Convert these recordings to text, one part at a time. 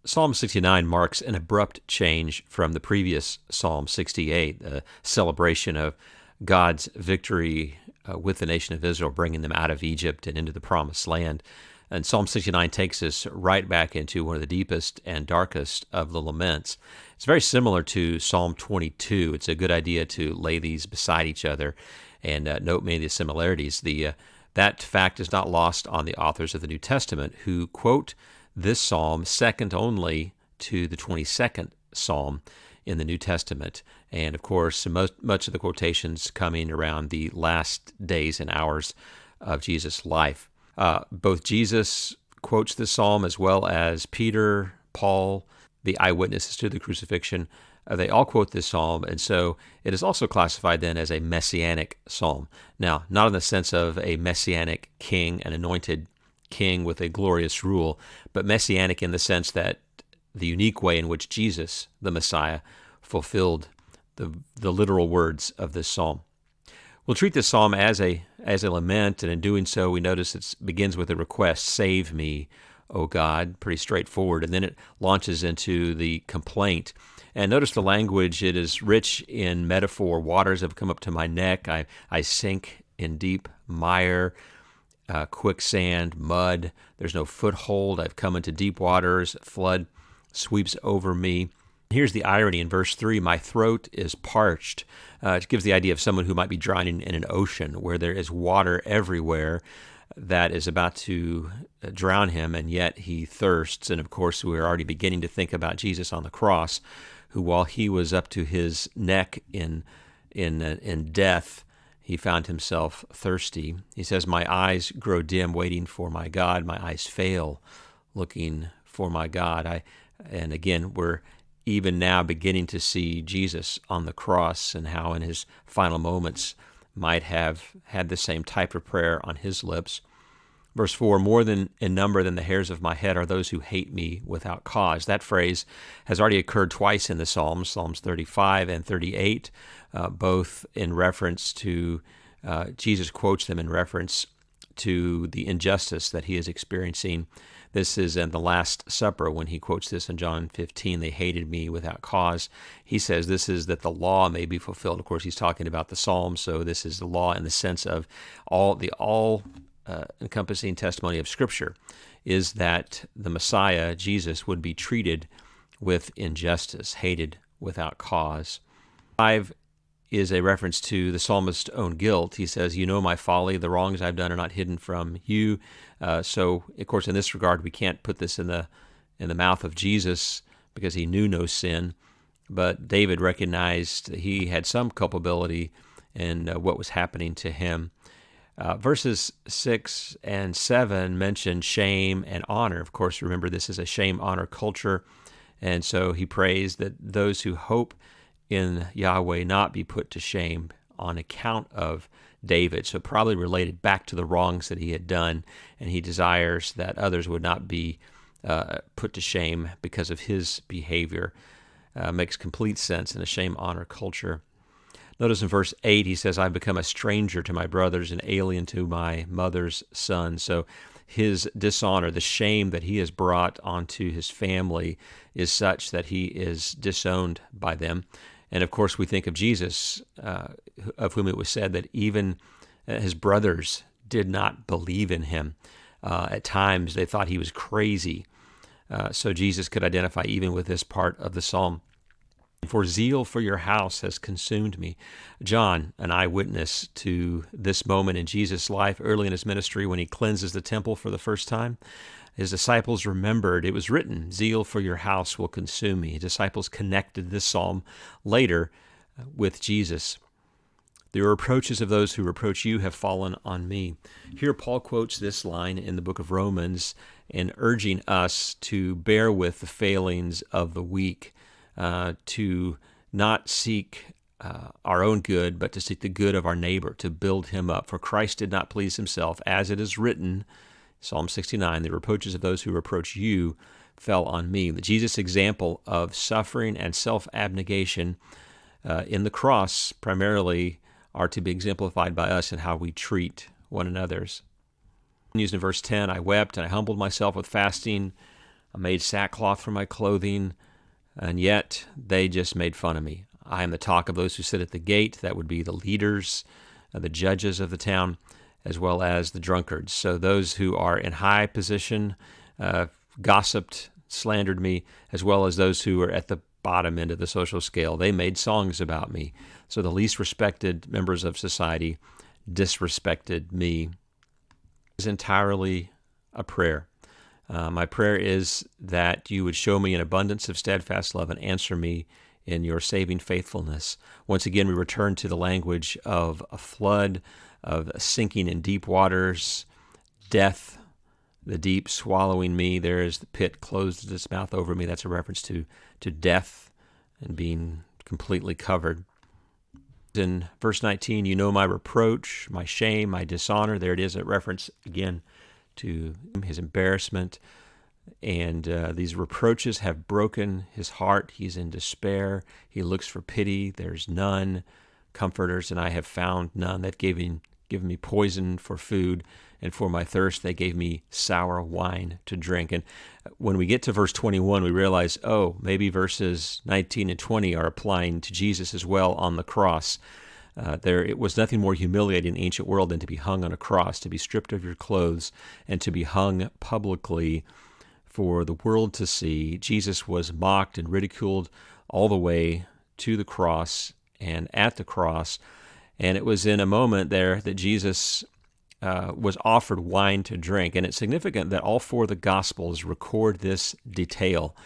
Psalm 69 marks an abrupt change from the previous Psalm 68, a celebration of God's victory with the nation of Israel, bringing them out of Egypt and into the Promised Land. And Psalm 69 takes us right back into one of the deepest and darkest of the laments. It's very similar to Psalm 22. It's a good idea to lay these beside each other and note many of the similarities. That fact is not lost on the authors of the New Testament, who quote this psalm second only to the 22nd psalm in the New Testament. And of course, much of the quotations coming around the last days and hours of Jesus' life. Both Jesus quotes this psalm as well as Peter, Paul, the eyewitnesses to the crucifixion. They all quote this psalm, and so it is also classified then as a messianic psalm. Now, not in the sense of a messianic king, an anointed king with a glorious rule, but messianic in the sense that the unique way in which Jesus, the Messiah, fulfilled the literal words of this psalm. We'll treat this psalm as a lament, and in doing so, we notice it begins with a request, "Save me, O God," pretty straightforward, and then it launches into the complaint. And notice the language, it is rich in metaphor. Waters have come up to my neck, I sink in deep mire, quicksand, mud, there's no foothold, I've come into deep waters, flood sweeps over me. Here's the irony in verse 3, my throat is parched. It gives the idea of someone who might be drowning in an ocean where there is water everywhere that is about to drown him, and yet he thirsts. And of course, we're already beginning to think about Jesus on the cross, who, while he was up to his neck in death, he found himself thirsty. He says, my eyes grow dim waiting for my God. My eyes fail looking for my God. And again, we're even now beginning to see Jesus on the cross and how in his final moments might have had the same type of prayer on his lips. Verse 4, more than in number than the hairs of my head are those who hate me without cause. That phrase has already occurred twice in the Psalms, Psalms 35 and 38, both in reference to, Jesus quotes them in reference to the injustice that he is experiencing. This is in the Last Supper when he quotes this in John 15, they hated me without cause. He says this is that the law may be fulfilled. Of course, he's talking about the Psalms, so this is the law in the sense of all encompassing testimony of Scripture is that the Messiah, Jesus, would be treated with injustice, hated without cause. 5 is a reference to the psalmist's own guilt. He says, you know my folly, the wrongs I've done are not hidden from you. So, of course, in this regard, we can't put this in the mouth of Jesus because he knew no sin. But David recognized that he had some culpability in what was happening to him. Verses 6 and 7 mention shame and honor. Of course, remember, this is a shame-honor culture. And so he prays that those who hope in Yahweh not be put to shame on account of David. So probably related back to the wrongs that he had done. And he desires that others would not be put to shame because of his behavior. Makes complete sense in a shame-honor culture. Notice in verse 8, he says, I've become a stranger to my brothers and alien to my mother's son. So his dishonor, the shame that he has brought onto his family is such that he is disowned by them. And of course, we think of Jesus, of whom it was said that even his brothers did not believe in him. At times, they thought he was crazy. So Jesus could identify even with this part of the psalm. For zeal for your house has consumed me. John, an eyewitness to this moment in Jesus' life, early in his ministry when he cleanses the temple for the first time, his disciples remembered, it was written, zeal for your house will consume me. His disciples connected this psalm later with Jesus. The reproaches of those who reproach you have fallen on me. Here Paul quotes this line in the book of Romans and urging us to bear with the failings of the weak, to not seek our own good, but to seek the good of our neighbor, to build him up. For Christ did not please himself, as it is written, Psalm 69, the reproaches of those who reproach you fell on me. Jesus' example of suffering and self-abnegation in the cross primarily are to be exemplified by us in how we treat one another's. Used in verse 10, I wept and I humbled myself with fasting. made sackcloth for my clothing, and yet they just made fun of me. I am the talk of those who sit at the gate. That would be the leaders, the judges of the town, as well as the drunkards. So those who are in high position gossiped, slandered me, as well as those who were at the bottom end of the social scale. They made songs about me. So the least respected members of society disrespected me. It's entirely a prayer. My prayer is that you would show me an abundance of steadfast love and answer me in your saving faithfulness. Once again, we return to the language of a flood, of sinking in deep waters, death, the deep swallowing me. There is the pit closed its mouth over me. That's a reference to death and being completely covered. In verse 19, you know my reproach, my shame, my dishonor. There it is, a reference again to his embarrassment. And these reproaches have broken his heart. He's in despair. He looks for pity. There's none. Comforters, and I have found none. They've given me poison for food, and for my thirst they gave me sour wine to drink. And when we get to verse 21, we realize, maybe verses 19 and 20 are applying to Jesus as well on the cross. It was nothing more humiliating in the ancient world than to be hung on a cross, to be stripped of your clothes, and to be hung publicly for the world to see. Jesus was mocked and ridiculed all the way to the cross and at the cross. And it was in a moment there that Jesus was offered wine to drink. And it's significant that all four of the Gospels record this detail.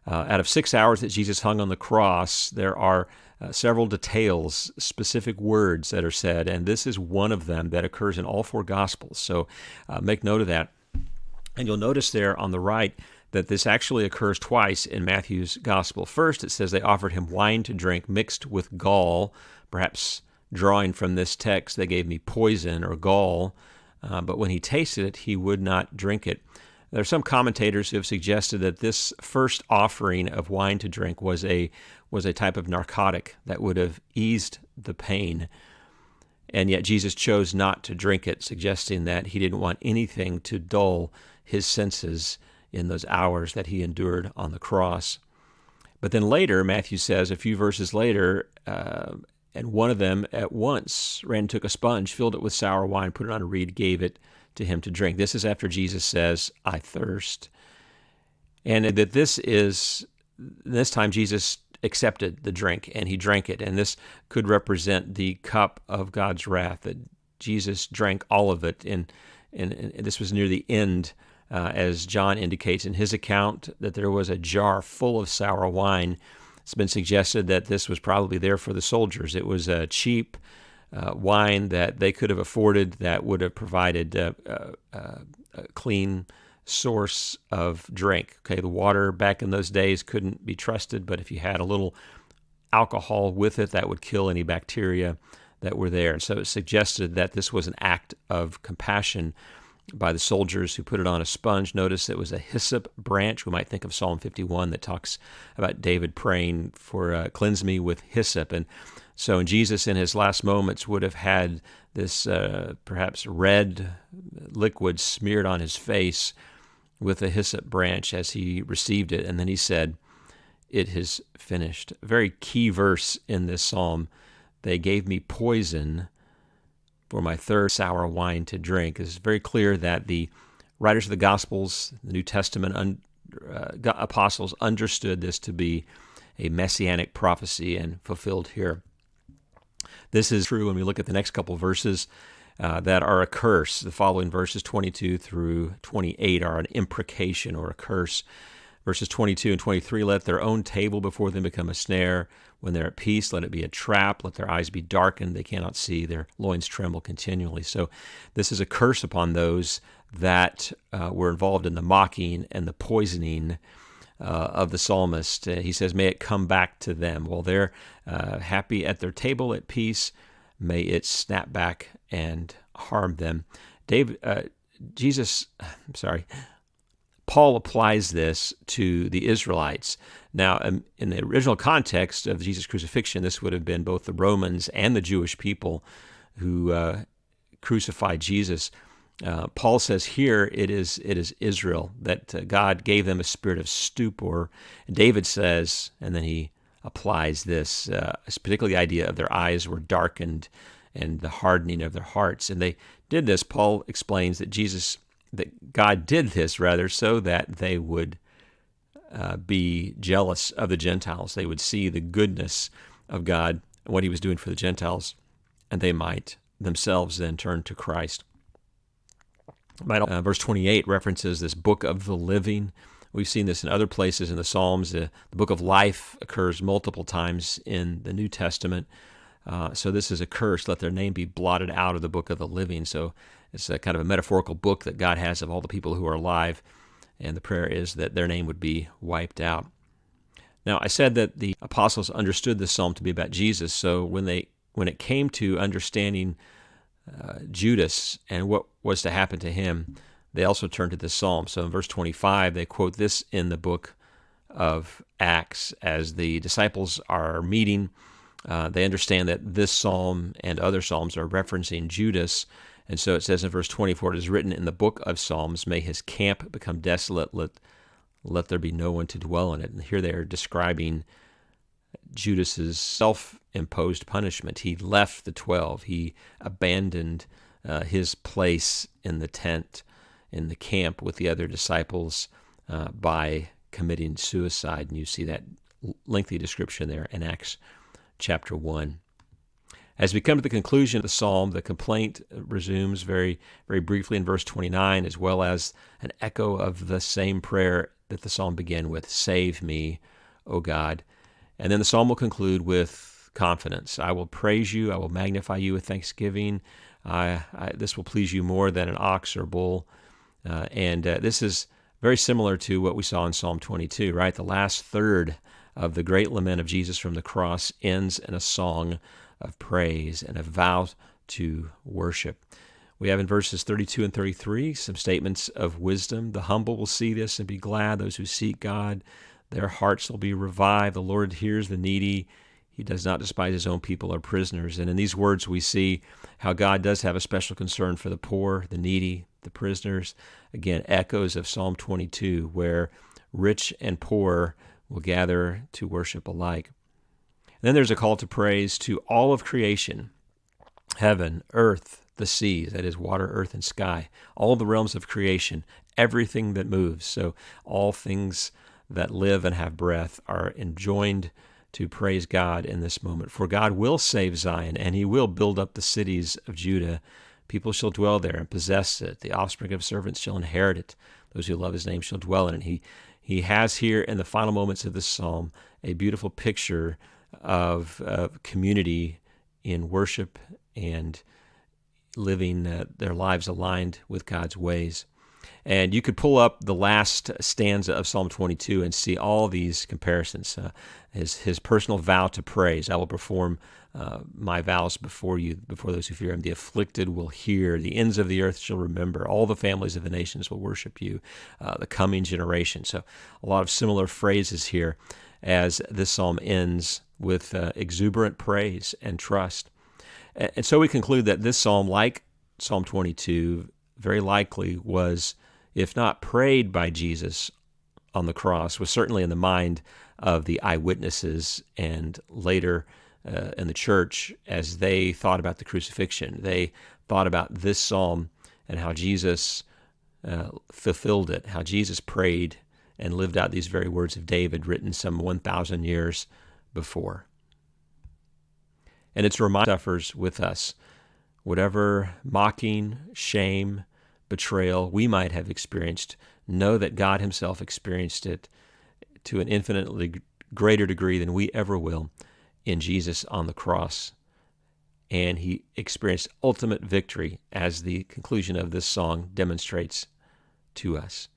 Out of 6 hours that Jesus hung on the cross, there are several details, specific words that are said, and this is one of them that occurs in all four Gospels. So make note of that. And you'll notice there on the right that this actually occurs twice in Matthew's Gospel. First, it says they offered him wine to drink mixed with gall, perhaps drawing from this text, they gave me poison or gall, but when he tasted it, he would not drink it. There are some commentators who have suggested that this first offering of wine to drink was a type of narcotic that would have eased the pain, and yet Jesus chose not to drink it, suggesting that he didn't want anything to dull his senses in those hours that he endured on the cross. But then later, Matthew says, a few verses later, and one of them at once ran and took a sponge, filled it with sour wine, put it on a reed, gave it to him to drink. This is after Jesus says, I thirst. And that this time Jesus accepted the drink, and he drank it. And this could represent the cup of God's wrath, that Jesus drank all of it. And this was near the end, as John indicates in his account, that there was a jar full of sour wine. It's been suggested that this was probably there for the soldiers. It was a cheap wine that they could have afforded that would have provided a clean source of drink. Okay, the water back in those days couldn't be trusted, but if you had a little alcohol with it, that would kill any bacteria that were there. And so it suggested that this was an act of compassion by the soldiers who put it on a sponge. Notice it was a hyssop branch. We might think of Psalm 51 that talks about David praying for cleanse me with hyssop. And so Jesus in his last moments would have had this perhaps red liquid smeared on his face with a hyssop branch as he received it. And then he said, it is finished. A very key verse in this psalm. They gave me poison for my third sour wine to drink. It's very clear that the writers of the Gospels, the New Testament apostles, understood this to be a messianic prophecy and fulfilled here. This is true when we look at the next couple verses that are a curse. The following verses 22 through 28 are an imprecation or a curse. Verses 22 and 23, let their own table before them become a snare. When they're at peace, let it be a trap. Let their eyes be darkened. They cannot see. Their loins tremble continually. So this is a curse upon those that were involved in the mocking and the poisoning of the psalmist. He says, may it come back to them. While they're happy at their table at peace, may it snap back and harm them. Paul applies this to the Israelites. Now, in the original context of Jesus' crucifixion, this would have been both the Romans and the Jewish people who crucified Jesus. Paul says here it is Israel, that God gave them a spirit of stupor. And David says, and then he applies this, particularly the idea of their eyes were darkened and the hardening of their hearts. And they did this, Paul explains that God did this rather so that they would be jealous of the Gentiles. They would see the goodness of God and what he was doing for the Gentiles, and they might themselves then turn to Christ. Verse 28 references this book of the living. We've seen this in other places in the Psalms. The book of life occurs multiple times in the New Testament. So this is a curse. Let their name be blotted out of the book of the living. So it's a kind of a metaphorical book that God has of all the people who are alive. And the prayer is that their name would be wiped out. Now, I said that the apostles understood this psalm to be about Jesus. So when it came to understanding Judas and what was to happen to him, they also turned to this psalm. So in verse 25, they quote this in the book of Acts as the disciples are meeting. They understand that this psalm and other psalms are referencing Judas. And so it says in verse 24, it is written in the book of Psalms, may his camp become desolate, let there be no one to dwell in it. And here they are describing Judas's self-imposed punishment. He left the 12. He abandoned his place in the tent, in the camp with the other disciples by committing suicide. And you see that lengthy description there in Acts chapter 1. As we come to the conclusion of the psalm, the complaint resumes very, very briefly in verse 29, as well as an echo of the same prayer that the psalm began with, save me, O God. And then the psalm will conclude with confidence. I will praise you, I will magnify you with thanksgiving. This will please you more than an ox or bull. And this is very similar to what we saw in Psalm 22, right? The last third of the great lament of Jesus from the cross ends in a song of praise and a vow to worship. We have in verses 32 and 33 some statements of wisdom. The humble will see this and be glad. Those who seek God, their hearts will be revived. The Lord hears the needy. He does not despise his own people or prisoners. And in these words, we see how God does have a special concern for the poor, the needy, the prisoners. Again, echoes of Psalm 22, where rich and poor will gather to worship alike. And then there's a call to praise to all of creation, heaven, earth, the seas, that is water, earth, and sky, all the realms of creation, everything that moves. So all things that live and have breath are enjoined to praise God in this moment. For God will save Zion, and he will build up the cities of Judah. People shall dwell there and possess it. The offspring of servants shall inherit it. Those who love his name shall dwell in it. He has here in the final moments of this psalm a beautiful picture of community in worship and living their lives aligned with God's ways. And you could pull up the last stanza of Psalm 22 and see all these comparisons. His personal vow to praise. I will perform my vows before you, before those who fear him. The afflicted will hear. The ends of the earth shall remember. All the families of the nations will worship you. The coming generation. So a lot of similar phrases here as this psalm ends with exuberant praise and trust. And so we conclude that this psalm, like Psalm 22, very likely was, if not prayed by Jesus on the cross, was certainly in the mind of the eyewitnesses and later in the church as they thought about the crucifixion. They thought about this psalm and how Jesus fulfilled it, how Jesus prayed and lived out these very words of David written some 1,000 years before. And it's a reminder suffers with us. Whatever mocking, shame, betrayal we might have experienced, know that God himself experienced it to an infinitely greater degree than we ever will in Jesus on the cross. And he experienced ultimate victory, as the conclusion of this song demonstrates to us.